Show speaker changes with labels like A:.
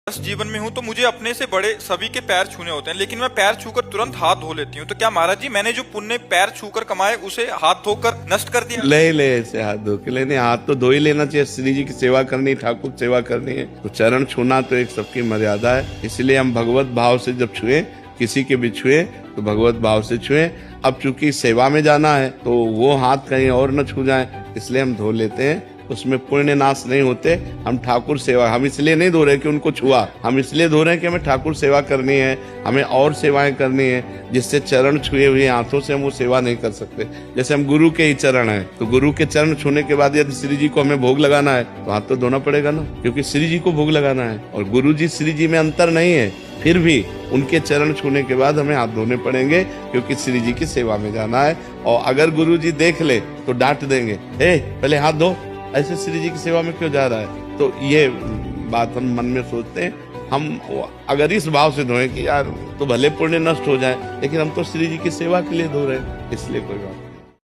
A: जीवन में हूँ तो मुझे अपने से बड़े सभी के पैर छूने होते हैं, लेकिन मैं पैर छूकर तुरंत हाथ धो लेती हूँ। तो क्या महाराज जी मैंने जो पुण्य पैर छूकर कमाए उसे हाथ धोकर नष्ट कर दिया?
B: ले ले ऐसे हाथ धो के लेने, हाथ तो धो ही लेना चाहिए। श्री जी की सेवा करनी, ठाकुर सेवा करनी है तो चरण छूना तो एक सबकी मर्यादा है। इसलिए हम भगवत भाव से जब छुए, किसी के भी छुए तो भगवत भाव से छुए। अब चूंकि सेवा में जाना है तो वो हाथ कहीं और न छू जाए, इसलिए हम धो लेते हैं। उसमें पुण्य नाश नहीं होते। हम ठाकुर सेवा, हम इसलिए नहीं धो रहे कि उनको छुआ, हम इसलिए धो रहे हैं कि हमें ठाकुर सेवा करनी है, हमें और सेवाएं करनी है जिससे चरण छुए हुए हाथों से हम वो सेवा नहीं कर सकते। जैसे हम गुरु के ही चरण हैं तो गुरु के चरण छूने के बाद यदि श्री जी को हमें भोग लगाना है तो हाथ तो धोना पड़ेगा ना, क्योंकि श्री जी को भोग लगाना है। और गुरु जी श्री जी में अंतर नहीं है, फिर भी उनके चरण छूने के बाद हमें हाथ धोने पड़ेंगे क्योंकि श्री जी की सेवा में जाना है। और अगर गुरु जी देख ले तो डांट देंगे, पहले हाथ धो, ऐसे श्री जी की सेवा में क्यों जा रहा है। तो ये बात हम मन में सोचते हैं। हम अगर इस भाव से धोएं कि यार तो भले पुण्य नष्ट हो जाए, लेकिन हम तो श्री जी की सेवा के लिए धो रहे हैं, इसलिए कोई बात